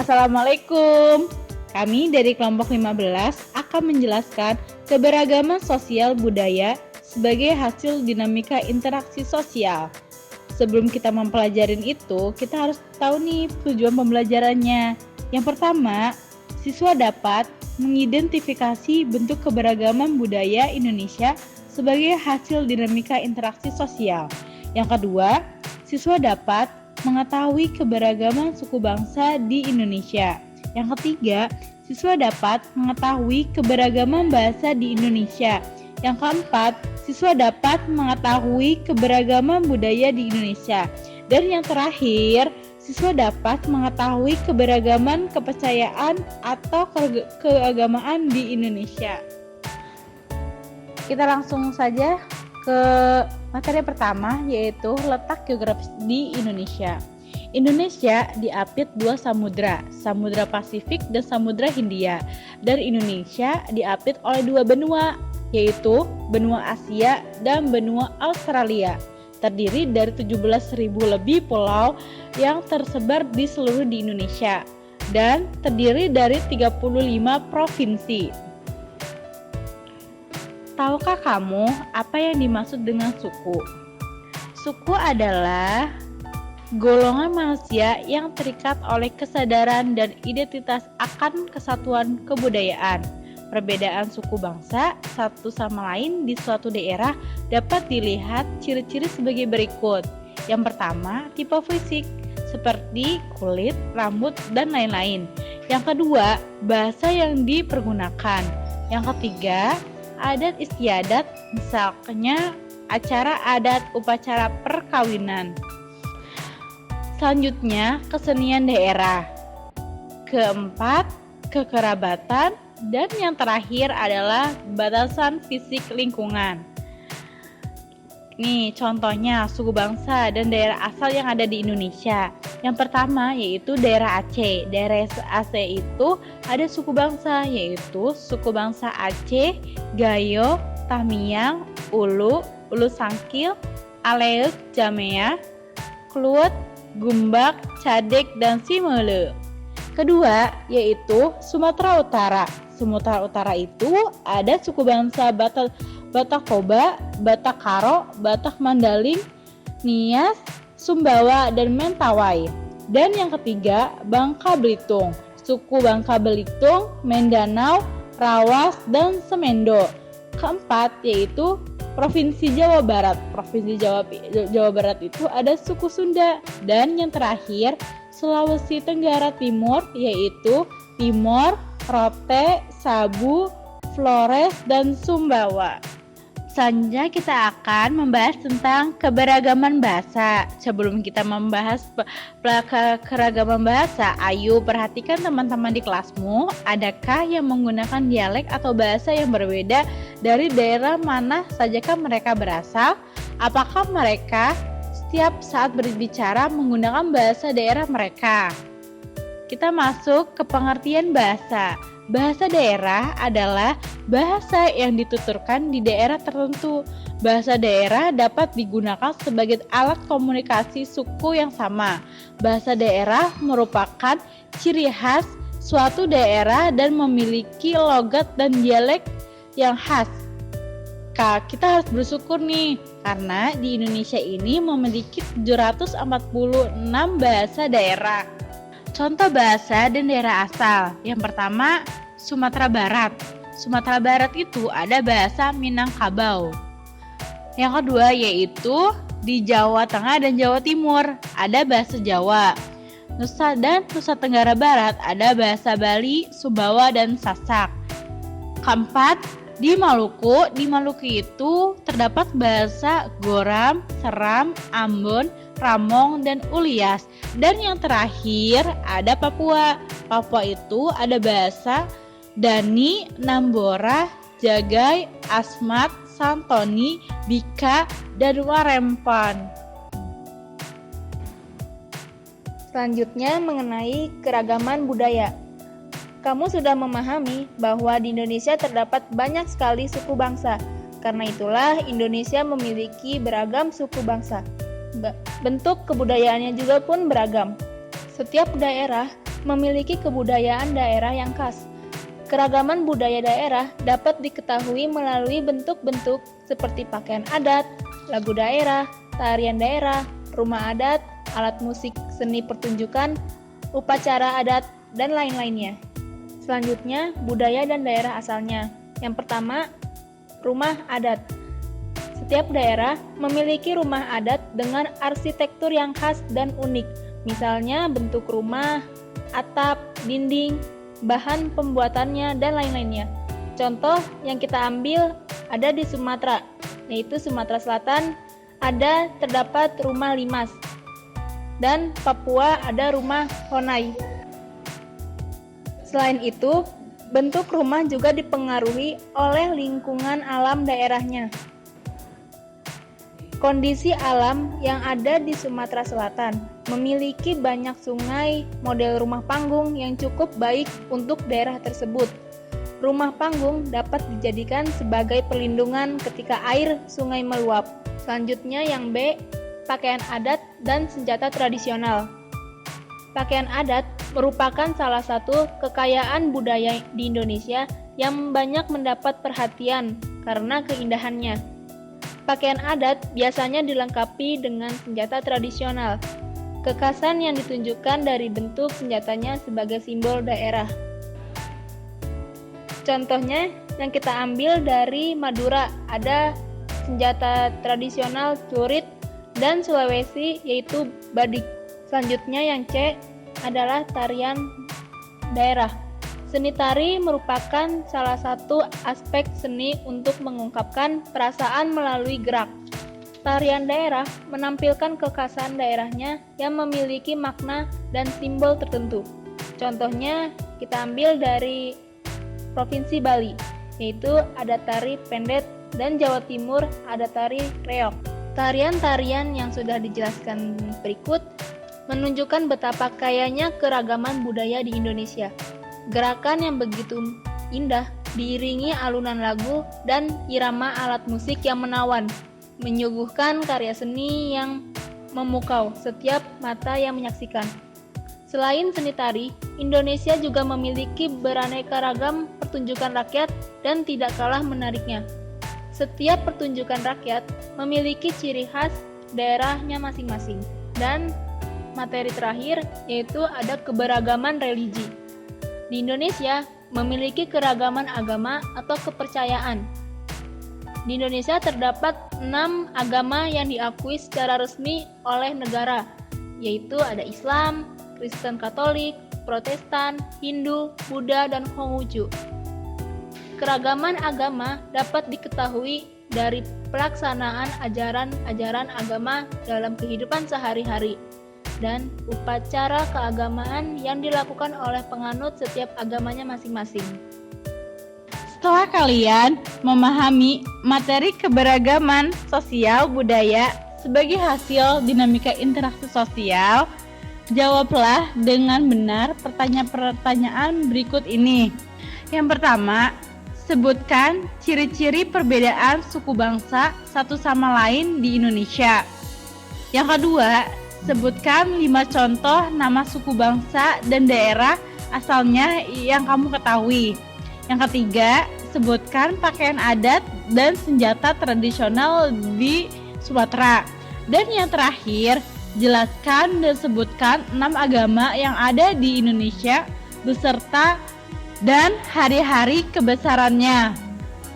Assalamualaikum. Kami dari kelompok 15 akan menjelaskan keberagaman sosial budaya sebagai hasil dinamika interaksi sosial. Sebelum kita mempelajarin itu, kita harus tahu nih tujuan pembelajarannya. Yang pertama, siswa dapat mengidentifikasi bentuk keberagaman budaya Indonesia sebagai hasil dinamika interaksi sosial. Yang kedua, siswa dapat mengetahui keberagaman suku bangsa di Indonesia. Yang ketiga, siswa dapat mengetahui keberagaman bahasa di Indonesia. Yang keempat, siswa dapat mengetahui keberagaman budaya di Indonesia. Dan yang terakhir, siswa dapat mengetahui keberagaman kepercayaan atau keagamaan di Indonesia. Kita langsung saja ke materi pertama, yaitu letak geografis di Indonesia. Indonesia diapit dua samudra, Samudra Pasifik dan Samudra Hindia. Dan Indonesia diapit oleh dua benua, yaitu benua Asia dan benua Australia. Terdiri dari 17.000 lebih pulau yang tersebar di seluruh di Indonesia dan terdiri dari 35 provinsi. Tahukah kamu apa yang dimaksud dengan suku? Suku adalah golongan manusia yang terikat oleh kesadaran dan identitas akan kesatuan kebudayaan. Perbedaan suku bangsa satu sama lain di suatu daerah dapat dilihat ciri-ciri sebagai berikut. Yang pertama, tipe fisik seperti kulit, rambut, dan lain-lain. Yang kedua, bahasa yang dipergunakan. Yang ketiga, adat istiadat, misalnya acara adat upacara perkawinan. Selanjutnya, kesenian daerah. Keempat, kekerabatan. Dan yang terakhir adalah batasan fisik lingkungan. Nih contohnya suku bangsa dan daerah asal yang ada di Indonesia. Yang pertama yaitu daerah Aceh. Daerah Aceh itu ada suku bangsa, yaitu suku bangsa Aceh, Gayo, Tamiang, Ulu, Ulu Sangkil, Aleuk, Jamea, Kluet, Gumbak, Cadek, dan Simele. Kedua yaitu Sumatera Utara. Sumatera Utara itu ada suku bangsa Batak Toba, Batak Karo, Batak Mandaling, Nias, Sumbawa, dan Mentawai. Dan yang ketiga, Bangka Belitung. Suku Bangka Belitung, Mindanao, Rawas, dan Semendo. Keempat yaitu Provinsi Jawa Barat. Provinsi Jawa Barat itu ada suku Sunda. Dan yang terakhir, Sulawesi Tenggara Timur, yaitu Timor, Rote, Sabu, Flores, dan Sumbawa. Selanjutnya kita akan membahas tentang keberagaman bahasa. Sebelum kita membahas keragaman bahasa, ayo perhatikan teman-teman di kelasmu, adakah yang menggunakan dialek atau bahasa yang berbeda dari daerah mana sajakah mereka berasal? Apakah mereka setiap saat berbicara menggunakan bahasa daerah mereka? Kita masuk ke pengertian bahasa. Bahasa daerah adalah bahasa yang dituturkan di daerah tertentu. Bahasa daerah dapat digunakan sebagai alat komunikasi suku yang sama. Bahasa daerah merupakan ciri khas suatu daerah dan memiliki logat dan dialek yang khas. Kita harus bersyukur nih, karena di Indonesia ini memiliki 746 bahasa daerah. Contoh bahasa dan daerah asal. Yang pertama, Sumatera Barat. Sumatera Barat itu ada bahasa Minangkabau. Yang kedua yaitu di Jawa Tengah dan Jawa Timur ada bahasa Jawa. Nusa Tenggara Barat ada bahasa Bali, Sumbawa, dan Sasak. Keempat, di Maluku. Di Maluku itu terdapat bahasa Goram, Seram, Ambon, Ramong, dan Ulias. Dan yang terakhir ada Papua. Papua itu ada bahasa Dani, Nambora, Jagai, Asmat, Santoni, Bika, dan Warempan. Selanjutnya mengenai keragaman budaya. Kamu sudah memahami bahwa di Indonesia terdapat banyak sekali suku bangsa. Karena itulah Indonesia memiliki beragam suku bangsa. Bentuk kebudayaannya juga pun beragam. Setiap daerah memiliki kebudayaan daerah yang khas. Keragaman budaya daerah dapat diketahui melalui bentuk-bentuk seperti pakaian adat, lagu daerah, tarian daerah, rumah adat, alat musik seni pertunjukan, upacara adat, dan lain-lainnya. Selanjutnya, budaya dan daerah asalnya. Yang pertama, rumah adat. Setiap daerah memiliki rumah adat dengan arsitektur yang khas dan unik. Misalnya bentuk rumah, atap, dinding, bahan pembuatannya, dan lain-lainnya. Contoh yang kita ambil ada di Sumatera, yaitu Sumatera Selatan terdapat rumah limas, dan Papua ada rumah honai. Selain itu, bentuk rumah juga dipengaruhi oleh lingkungan alam daerahnya. Kondisi alam yang ada di Sumatera Selatan memiliki banyak sungai, model rumah panggung yang cukup baik untuk daerah tersebut. Rumah panggung dapat dijadikan sebagai perlindungan ketika air sungai meluap. Selanjutnya yang B, pakaian adat dan senjata tradisional. Pakaian adat merupakan salah satu kekayaan budaya di Indonesia yang banyak mendapat perhatian karena keindahannya. Pakaian adat biasanya dilengkapi dengan senjata tradisional. Kekhasan yang ditunjukkan dari bentuk senjatanya sebagai simbol daerah. Contohnya yang kita ambil dari Madura ada senjata tradisional Celurit, dan Sulawesi yaitu badik. Selanjutnya yang C adalah tarian daerah. Seni tari merupakan salah satu aspek seni untuk mengungkapkan perasaan melalui gerak. Tarian daerah menampilkan kekhasan daerahnya yang memiliki makna dan simbol tertentu. Contohnya kita ambil dari Provinsi Bali, yaitu ada tari pendet, dan Jawa Timur ada tari reog. Tarian-tarian yang sudah dijelaskan berikut menunjukkan betapa kayanya keragaman budaya di Indonesia. Gerakan yang begitu indah diiringi alunan lagu dan irama alat musik yang menawan, menyuguhkan karya seni yang memukau setiap mata yang menyaksikan. Selain seni tari, Indonesia juga memiliki beraneka ragam pertunjukan rakyat dan tidak kalah menariknya. Setiap pertunjukan rakyat memiliki ciri khas daerahnya masing-masing. Dan materi terakhir yaitu ada keberagaman religi. Di Indonesia memiliki keragaman agama atau kepercayaan. Di Indonesia terdapat 6 agama yang diakui secara resmi oleh negara, yaitu ada Islam, Kristen Katolik, Protestan, Hindu, Buddha, dan Konghucu. Keragaman agama dapat diketahui dari pelaksanaan ajaran-ajaran agama dalam kehidupan sehari-hari dan upacara keagamaan yang dilakukan oleh penganut setiap agamanya masing-masing. Setelah kalian memahami materi keberagaman sosial budaya sebagai hasil dinamika interaksi sosial, jawablah dengan benar pertanyaan-pertanyaan berikut ini. Yang pertama, sebutkan ciri-ciri perbedaan suku bangsa satu sama lain di Indonesia. Yang kedua, sebutkan 5 contoh nama suku bangsa dan daerah asalnya yang kamu ketahui. Yang ketiga, sebutkan pakaian adat dan senjata tradisional di Sumatera. Dan yang terakhir, jelaskan dan sebutkan 6 agama yang ada di Indonesia beserta dan hari-hari kebesarannya.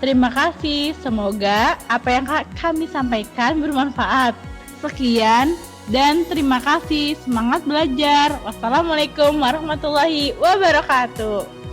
Terima kasih, semoga apa yang kami sampaikan bermanfaat. Sekian dan terima kasih, semangat belajar. Wassalamualaikum warahmatullahi wabarakatuh.